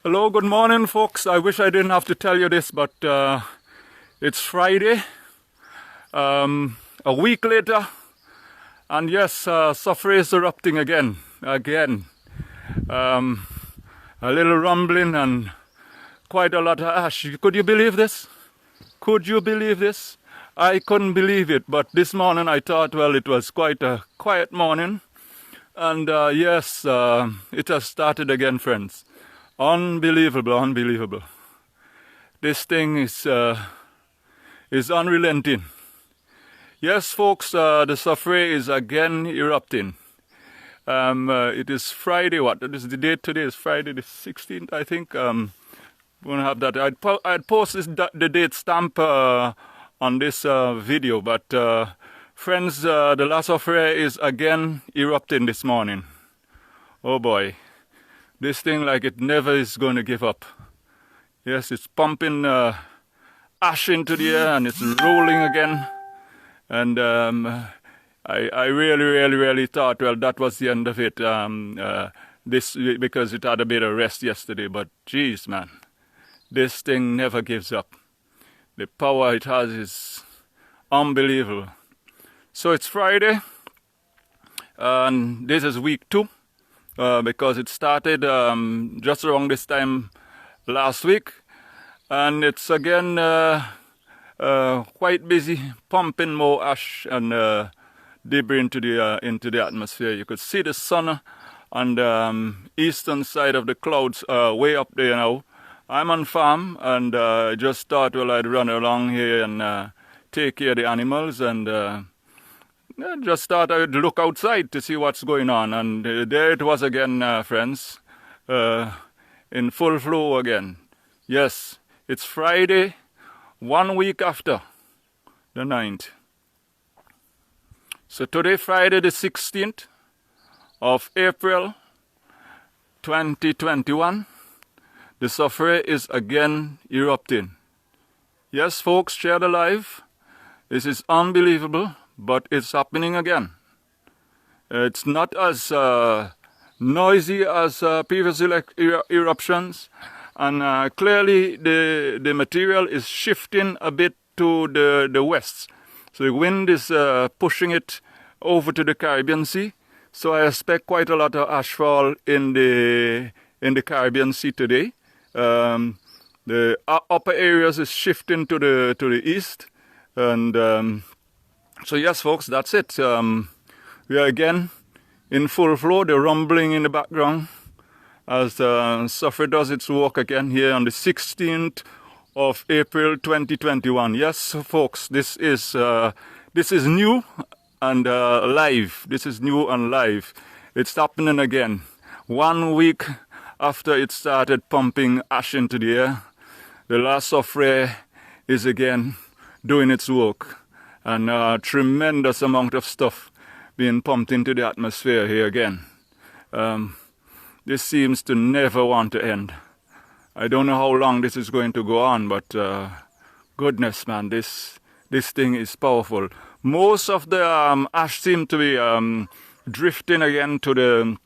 Hello, good morning, folks. I wish I didn't have to tell you this, but it's Friday, a week later, and yes, sulfur is erupting again. A little rumbling and quite a lot of ash. Could you believe this? Could you believe this? I couldn't believe it, but this morning I thought, well, it was quite a quiet morning, and yes, it has started again, friends. Unbelievable, unbelievable. This thing is unrelenting. Yes, folks, the sulfur is again erupting. It is Friday. What is the date today? It's Friday the 16th, I think. We're gonna have that. I'd post the date stamp on this video, but friends, the last sulfur is again erupting this morning. Oh boy. This thing, like, it never is going to give up. Yes, it's pumping ash into the air and it's rolling again. And I really thought, well, that was the end of it. Because it had a bit of rest yesterday. But geez, man, this thing never gives up. The power it has is unbelievable. So it's Friday, and this is week 2. Because it started just around this time last week, and it's again quite busy, pumping more ash and debris into the atmosphere. You could see the sun on the eastern side of the clouds way up there now. I'm on farm, and I just thought, well, I'd run along here and take care of the animals, and I just thought I would look outside to see what's going on, and there it was again, friends, in full flow again. Yes, it's Friday, 1 week after the 9th. So today, Friday the 16th of April 2021, the sulfur is again erupting. Yes, folks, share the live. This is unbelievable. But it's happening again. It's not as noisy as previous eruptions, and clearly the material is shifting a bit to the west. So the wind is pushing it over to the Caribbean Sea. So I expect quite a lot of ashfall in the Caribbean Sea today. The upper areas is shifting to the east, and so yes, folks, that's it. We are again in full flow. The rumbling in the background as sulfur does its work again here on the 16th of April 2021. Yes, folks, this is new and live. This is new and live. It's happening again. 1 week after it started pumping ash into the air, the last sulfur is again doing its work. And a tremendous amount of stuff being pumped into the atmosphere here again. This seems to never want to end. I don't know how long this is going to go on, but goodness, man, this thing is powerful. Most of the ash seem to be drifting again to the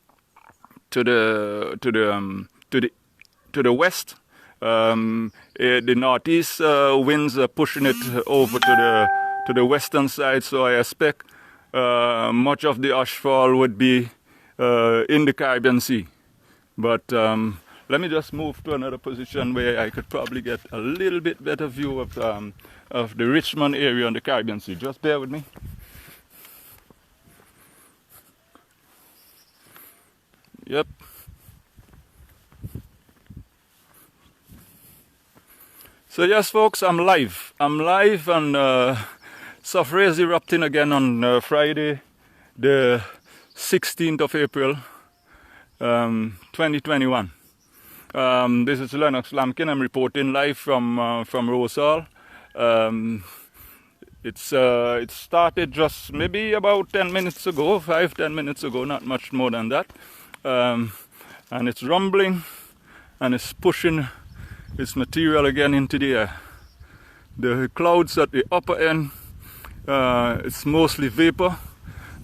west. The northeast winds are pushing it over to the western side, so I expect much of the ashfall would be in the Caribbean Sea. But let me just move to another position where I could probably get a little bit better view of the Richmond area on the Caribbean Sea. Just bear with me. Yep. So yes, folks, I'm live, and sulfur is erupting again on Friday, the 16th of April, 2021. This is Lennox Lampkin. I'm reporting live from Rosal. It started just maybe about 10 minutes ago, 5-10 minutes ago, not much more than that. And it's rumbling, and it's pushing its material again into the air. The clouds at the upper end, it's mostly vapor.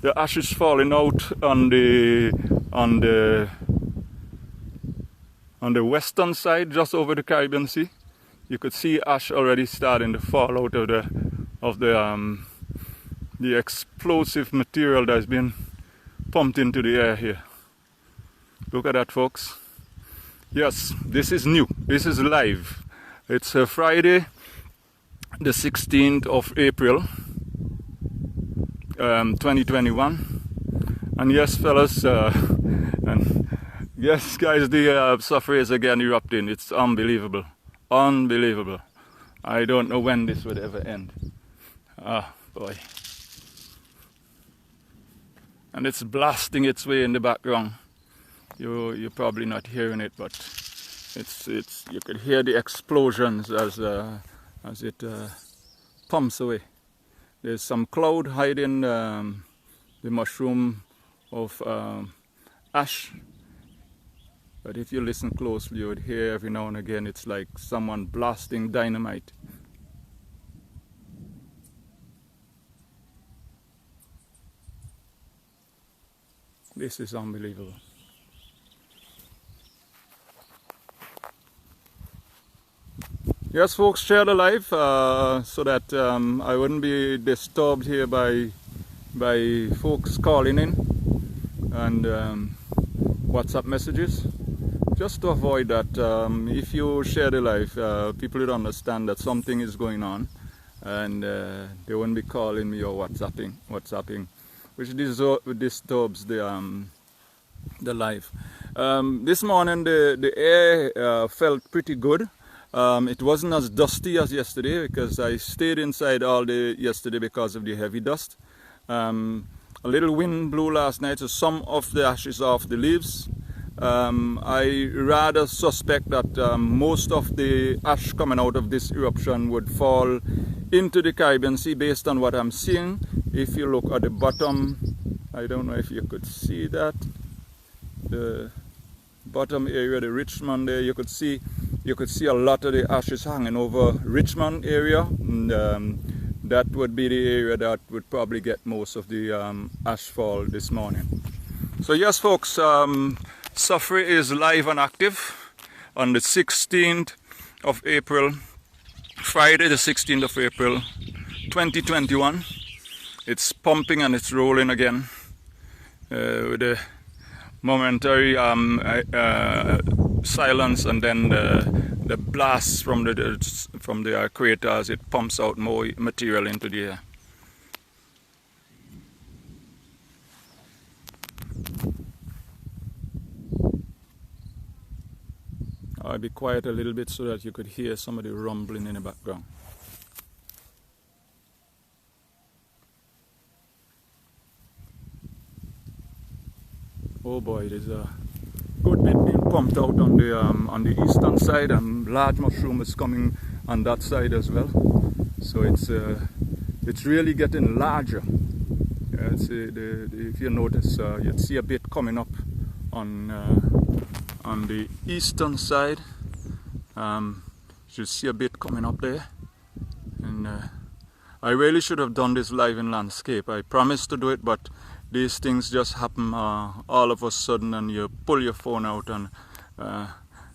The ash is falling out on the On the western side, just over the Caribbean Sea, you could see ash already starting to fall out of the explosive material that's been pumped into the air here. Look at that, folks. Yes, this is new. This is live. It's Friday, the 16th of April, 2021. And yes, fellas, and yes, guys, the Sufferer is again erupting. It's unbelievable. Unbelievable. I don't know when this would ever end. Ah, boy. And it's blasting its way in the background. You're probably not hearing it, but it's you could hear the explosions as it pumps away. There's some cloud hiding the mushroom of ash, but if you listen closely, you would hear every now and again it's like someone blasting dynamite. This is unbelievable. Yes, folks, share the live so that I wouldn't be disturbed here by folks calling in and WhatsApp messages. Just to avoid that, if you share the live, people would understand that something is going on, and they won't be calling me or WhatsApping, which disturbs the live. This morning the air felt pretty good. It wasn't as dusty as yesterday because I stayed inside all day yesterday because of the heavy dust. A little wind blew last night, so some of the ashes off the leaves. I rather suspect that most of the ash coming out of this eruption would fall into the Caribbean Sea based on what I'm seeing. If you look at the bottom, I don't know if you could see that, the bottom area, the Richmond there, you could see a lot of the ashes hanging over Richmond area, and that would be the area that would probably get most of the ashfall this morning. So yes, folks, Sufferer is live and active on the 16th of April, Friday the 16th of April 2021. It's pumping and it's rolling again with a momentary silence, and then the blast from the craters, it pumps out more material into the air. I'll be quiet a little bit so that you could hear some of the rumbling in the background. Oh boy, there's a good bit being pumped out on the eastern side, and large mushroom is coming on that side as well. So it's really getting larger. If you notice, you'd see a bit coming up on the eastern side. You should see a bit coming up there, and I really should have done this live in landscape. I promised to do it, but these things just happen all of a sudden, and you pull your phone out, and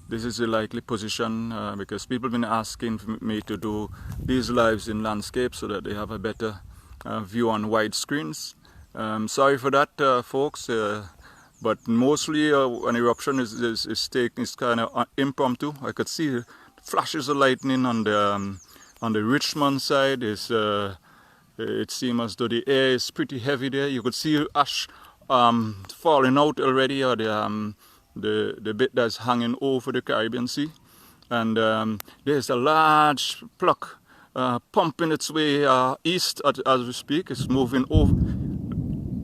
this is a likely position because people have been asking me to do these lives in landscape so that they have a better view on wide screens. Sorry for that, folks, but mostly an eruption is kind of impromptu. I could see flashes of lightning on the Richmond side. It seems as though the air is pretty heavy there. You could see ash falling out already, or the bit that's hanging over the Caribbean Sea. And there's a large pluck pumping its way east as we speak. It's moving over.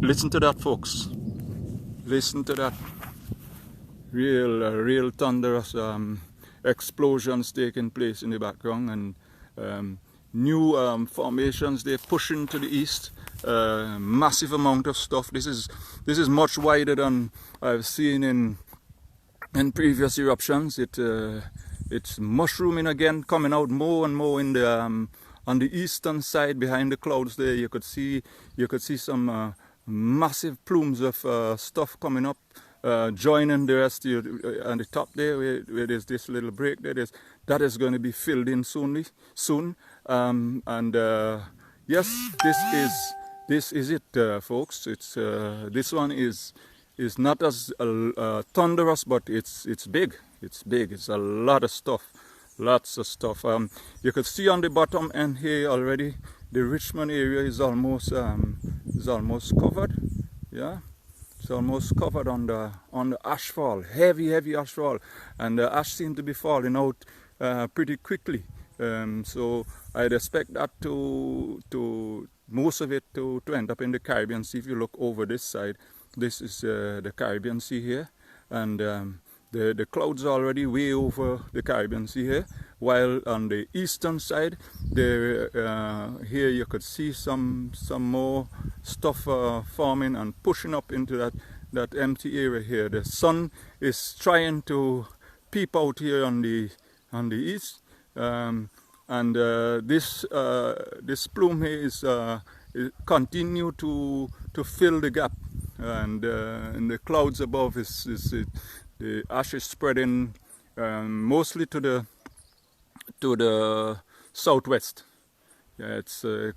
Listen to that, folks. Listen to that. Real thunderous explosions taking place in the background, and new formations they're pushing to the east. Massive amount of stuff. This is much wider than I've seen in previous eruptions. It's mushrooming again, coming out more and more in the on the eastern side behind the clouds there. You could see some massive plumes of stuff coming up joining the rest on the top there, where there's this little break there. That is going to be filled in soon. Yes, this is it, folks. It's this one is not as thunderous, but it's big. It's big. It's a lot of stuff. Lots of stuff. You could see on the bottom end here already, the Richmond area is almost covered. Yeah, it's almost covered on the ashfall, heavy ashfall, and the ash seems to be falling out pretty quickly. So I'd expect that to most of it to end up in the Caribbean Sea. If you look over this side, this is the Caribbean Sea here, and the clouds are already way over the Caribbean Sea here, while on the eastern side there here you could see some more stuff forming and pushing up into that empty area here. The sun is trying to peep out here on the east, and this plume here is continue to fill the gap, and the clouds above the ash is spreading mostly to the southwest. Yeah, it's you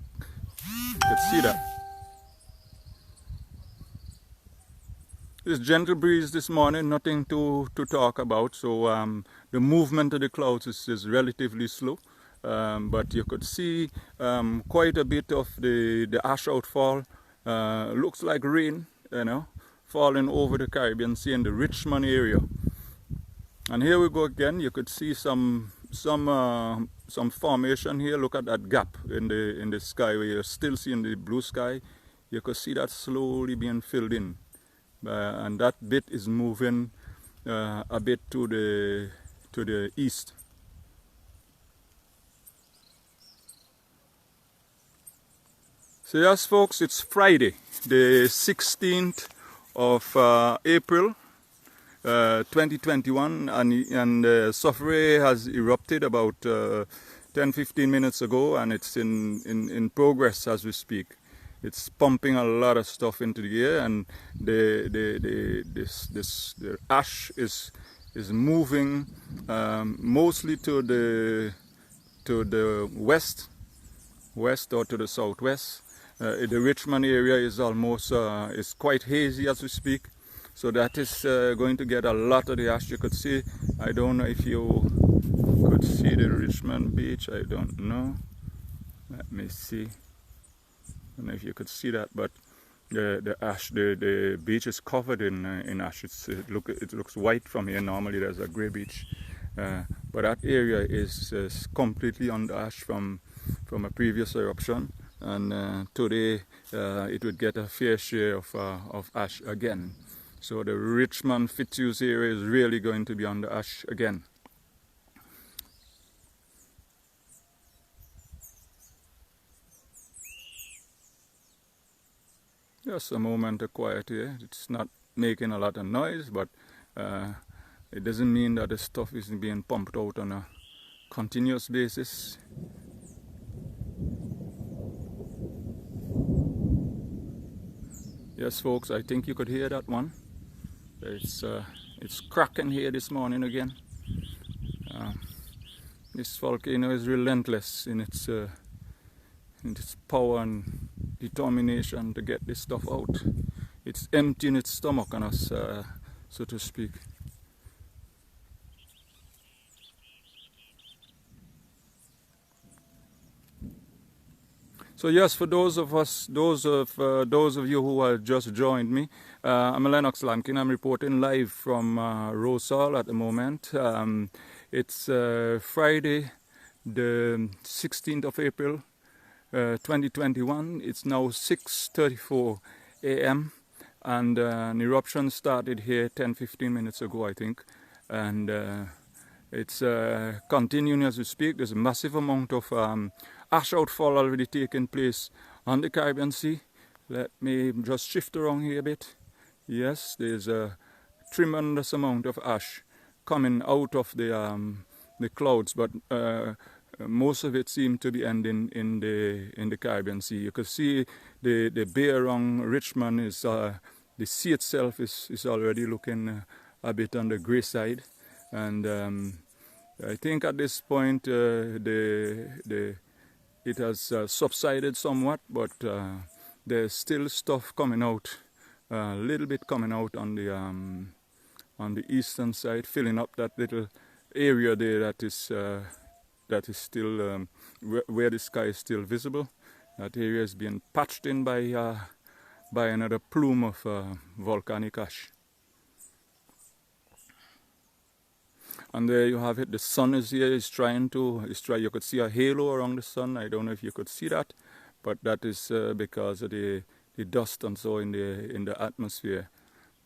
can see that. This gentle breeze this morning, nothing to talk about. So the movement of the clouds is relatively slow, but you could see quite a bit of the ash outfall. Looks like rain, you know, falling over the Caribbean Sea in the Richmond area. And here we go again. You could see some formation here. Look at that gap in the sky where you're still seeing the blue sky. You could see that slowly being filled in, and that bit is moving a bit to the east. So yes, folks, it's Friday, the 16th of April 2021, and Soufriere has erupted about 10-15 minutes ago, and it's in progress as we speak. It's pumping a lot of stuff into the air, and the ash is moving mostly to the west or to the southwest. The Richmond area is almost is quite hazy as we speak, so that is going to get a lot of the ash. You could see, I don't know if you could see the Richmond beach, I don't know. Let me see. I don't know if you could see that, but the ash, the beach is covered in ash. It looks white from here. Normally there's a grey beach, but that area is completely under ash from a previous eruption. And today it would get a fair share of ash again. So the Richmond Fitzhugh area is really going to be under ash again. Just a moment of quiet here. It's not making a lot of noise, but it doesn't mean that the stuff isn't being pumped out on a continuous basis. Yes, folks, I think you could hear that one. It's cracking here this morning again. This volcano is relentless in its power and determination to get this stuff out. It's emptying its stomach on us, so to speak. So yes, for those of you who have just joined me, I'm Lennox Lankin. I'm reporting live from Rosal at the moment. It's Friday, the 16th of April, 2021. It's now 6:34 a.m. and an eruption started here 10-15 minutes ago, I think, and it's continuing as we speak. There's a massive amount of ash outfall already taking place on the Caribbean Sea. Let me just shift around here a bit. Yes, there's a tremendous amount of ash coming out of the clouds, but most of it seems to be ending in the Caribbean Sea. You can see the bay around Richmond is the the sea itself is already looking a bit on the grey side, and I think at this point it has subsided somewhat, but there's still stuff coming out, a little bit coming out on the eastern side, filling up that little area there that is still where the sky is still visible. That area is being patched in by another plume of volcanic ash. And there you have it. The sun is here. You could see a halo around the sun. I don't know if you could see that, but that is because of the dust and so in the atmosphere.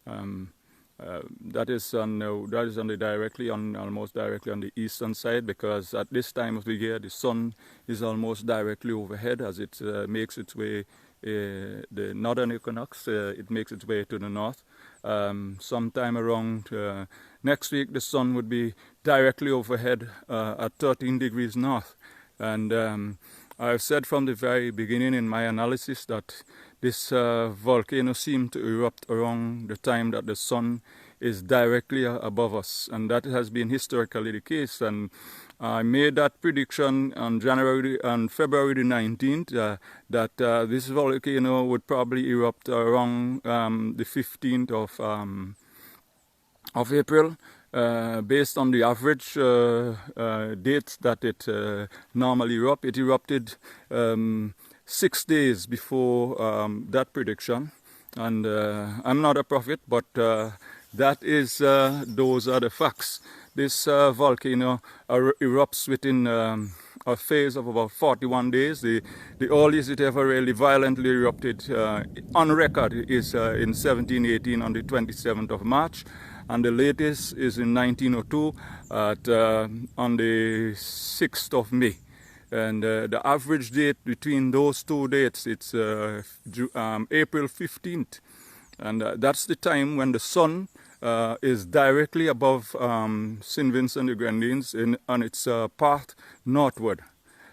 That is almost directly on the eastern side, because at this time of the year the sun is almost directly overhead as it makes its way. The northern equinox, it makes its way to the north. Sometime around next week the sun would be directly overhead at 13 degrees north. And I've said from the very beginning in my analysis that this volcano seemed to erupt around the time that the sun is directly above us, and that has been historically the case. And I made that prediction on February the 19th that this volcano would probably erupt around the 15th of April, based on the average dates that it normally erupts. It erupted 6 days before that prediction, and I'm not a prophet, but those are the facts. This volcano erupts within a phase of about 41 days. The earliest it ever really violently erupted on record is in 1718 on the 27th of March. And the latest is in 1902 on the 6th of May. And the average date between those two dates, it's April 15th. And that's the time when the sun is directly above St. Vincent the Grenadines on its path northward.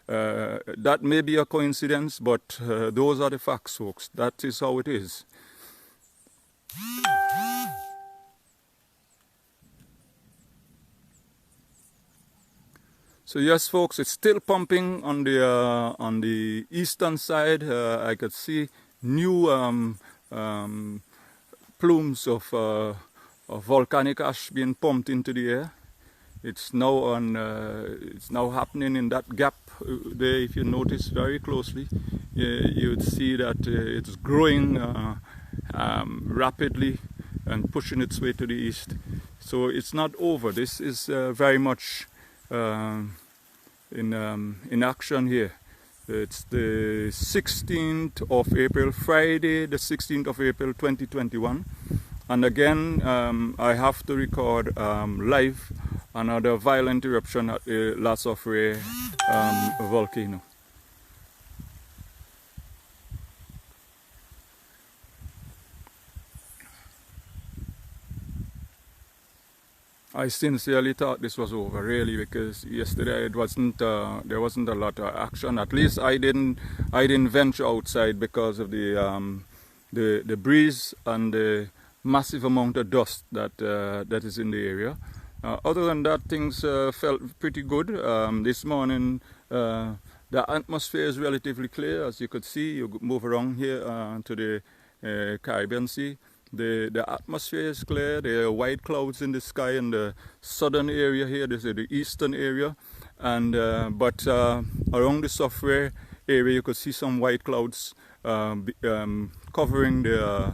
That may be a coincidence, but those are the facts, folks. That is how it is. So yes, folks, it's still pumping on the eastern side. I could see new plumes of volcanic ash being pumped into the air. It's now happening in that gap there. If you notice very closely, you would see that it's growing rapidly and pushing its way to the east. So it's not over. This is very much in action here. It's the 16th of April, Friday the 16th of April 2021, and again I have to record live another violent eruption at the La Soufrière volcano. I sincerely thought this was over, really, because yesterday there wasn't a lot of action. At least I didn't venture outside because of the breeze and the massive amount of dust that is in the area. Other than that, things felt pretty good. This morning the atmosphere is relatively clear, as you could see. You move around here to the Caribbean Sea. The atmosphere is clear. There are white clouds in the sky in the southern area here. This is the eastern area, and but around the Soufrière area you could see some white clouds covering the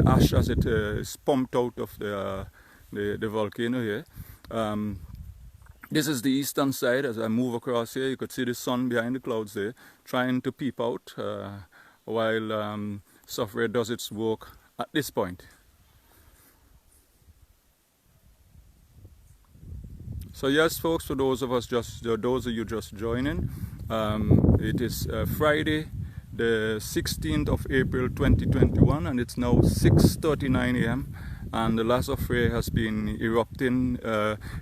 ash as it is pumped out of the volcano here. This is the eastern side. As I move across here, you could see the sun behind the clouds there, trying to peep out while Soufrière does its work at this point. So yes, folks, for those of you just joining, it is Friday the 16th of April 2021, and it's now 6:39 a.m. and the La Soufrière has been erupting.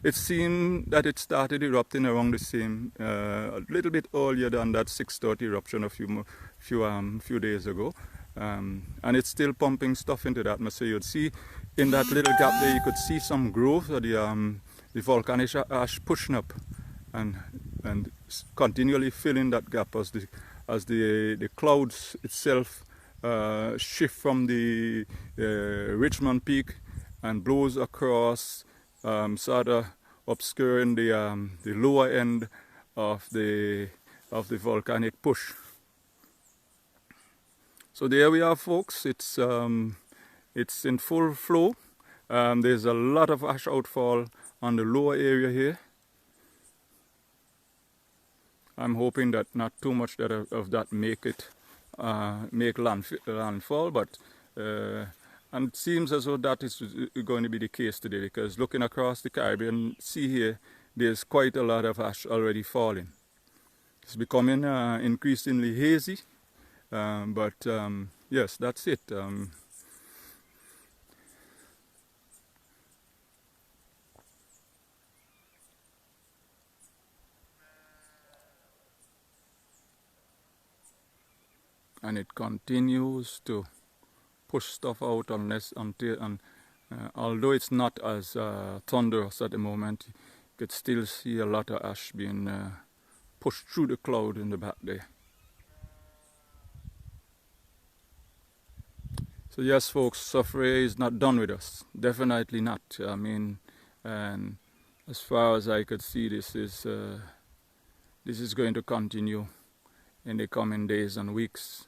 It seemed that it started erupting around the same, a little bit earlier than that 6:30 eruption a few days ago. and it's still pumping stuff into the atmosphere. You'd see in that little gap there, you could see some growth of the volcanic ash pushing up and continually filling that gap as the clouds itself shift from the Richmond Peak and blows across, sort of obscuring the lower end of the volcanic push. So there we are, folks. It's in full flow. There's a lot of ash outfall on the lower area here. I'm hoping that not too much of that make landfall, but and it seems as though that is going to be the case today, because looking across the Caribbean Sea here, there's quite a lot of ash already falling. It's becoming increasingly hazy, but yes, that's it. And it continues to push stuff out although it's not as thunderous at the moment, you could still see a lot of ash being pushed through the cloud in the back there. So yes, folks, Soufriere is not done with us. Definitely not. I mean, and as far as I could see, this is going to continue in the coming days and weeks.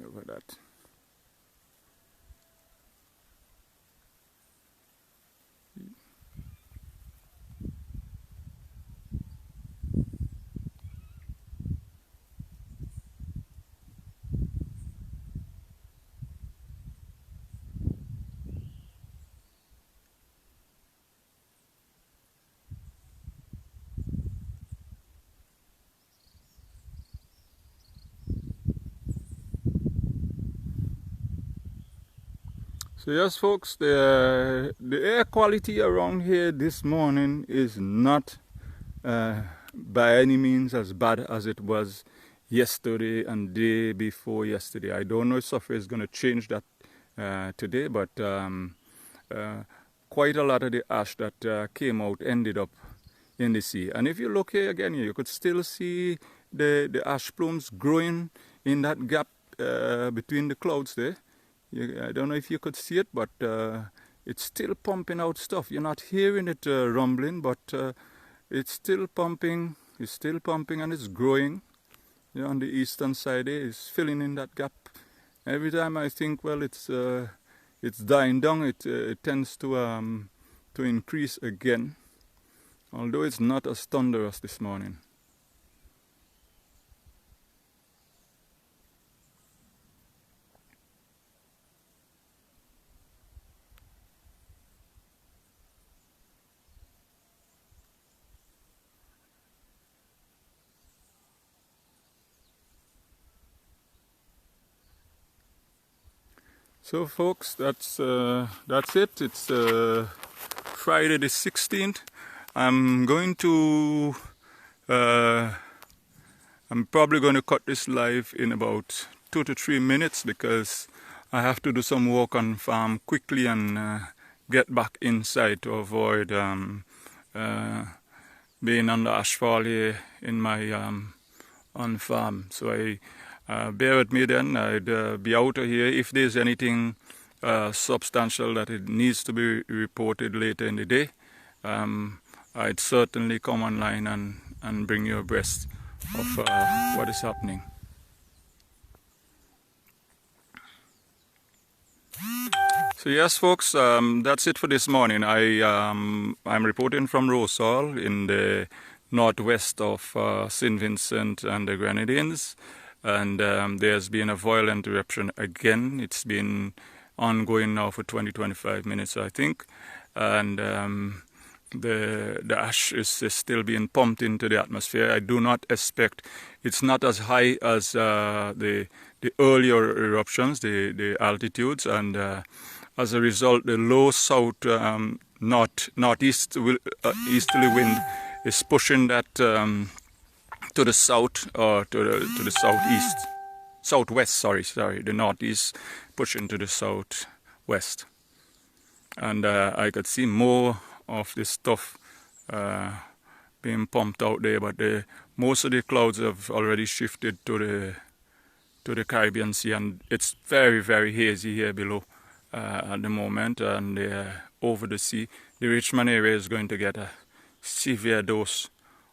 Over that. So yes, folks, the air quality around here this morning is not by any means as bad as it was yesterday and day before yesterday. I don't know if Soufriere is going to change that today, but quite a lot of the ash that came out ended up in the sea. And if you look here again, you could still see the ash plumes growing in that gap between the clouds there. I don't know if you could see it, but it's still pumping out stuff. You're not hearing it rumbling, but it's still pumping. It's still pumping, and it's growing. You know, on the eastern side there, it's filling in that gap. Every time I think, well, it's dying down, it tends to increase again. Although it's not as thunderous this morning. So folks, that's it. It's Friday the 16th. I'm probably going to cut this live in about 2 to 3 minutes, because I have to do some work on farm quickly and get back inside to avoid being on the ashfall here in my on farm. So bear with me then. I'd be out of here. If there's anything substantial that it needs to be reported later in the day, I'd certainly come online and bring you abreast of what is happening. So yes, folks, that's it for this morning. I'm reporting from Rosal in the northwest of St. Vincent and the Grenadines. And there's been a violent eruption again. It's been ongoing now for 20-25 minutes, I think. And the ash is still being pumped into the atmosphere. I do not expect, it's not as high as the earlier eruptions, the altitudes, and as a result, the low south northeast easterly wind is pushing that to the south or to the southeast, southwest. Sorry, the northeast pushing to the southwest, and I could see more of this stuff being pumped out there, but most of the clouds have already shifted to the Caribbean Sea, and it's very, very hazy here below at the moment, and over the sea. The Richmond area is going to get a severe dose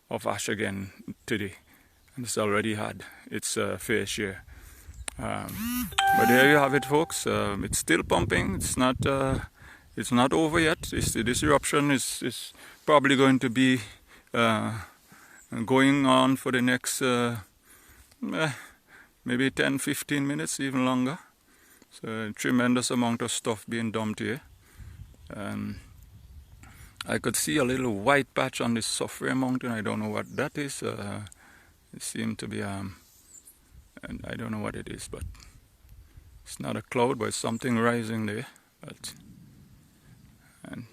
of ash again today, and it's already had its fair share. But there you have it, folks. It's still pumping. It's not over yet. This eruption is probably going to be going on for the next maybe 10-15 minutes, even longer. So a tremendous amount of stuff being dumped here. I could see a little white patch on this Software Mountain. I don't know what that is. It seemed to be and I don't know what it is, but it's not a cloud, but it's something rising there. And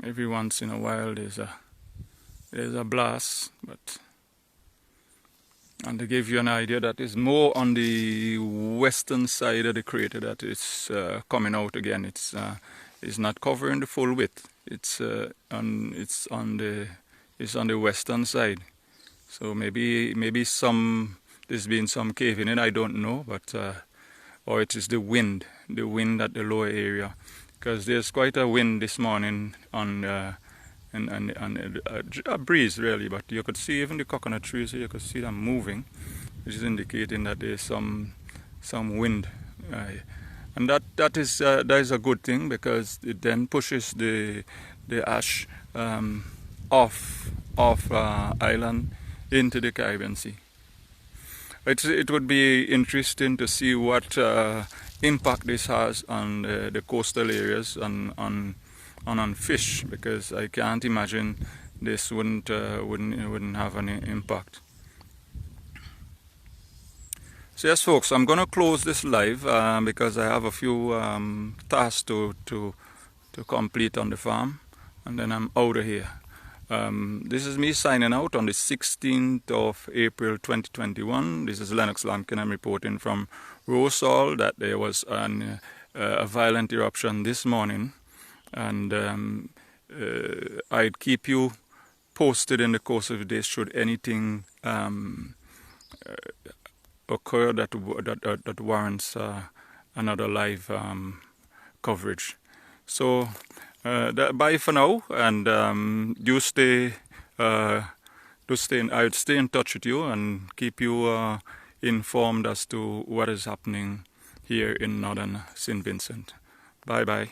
every once in a while there's a blast, and to give you an idea, that is more on the western side of the crater that is coming out again. It's not covering the full width. It's on the western side. So maybe there's been some caving in. I don't know, but or it is the wind at the lower area, because there's quite a wind this morning on a breeze really, but you could see even the coconut trees here, you could see them moving, which is indicating that there's some wind, and that is a good thing, because it then pushes the ash off island into the Caribbean Sea. It would be interesting to see what impact this has on the coastal areas and on fish, because I can't imagine this wouldn't have any impact. So yes, folks, I'm going to close this live because I have a few tasks to complete on the farm, and then I'm out of here. This is me signing out on the 16th of April 2021. This is Lennox Lampkin. I'm reporting from Rosal that there was a violent eruption this morning, and I'd keep you posted in the course of the day should anything occur that warrants another live coverage. So bye for now, and I'd stay in touch with you and keep you informed as to what is happening here in northern St. Vincent. Bye bye.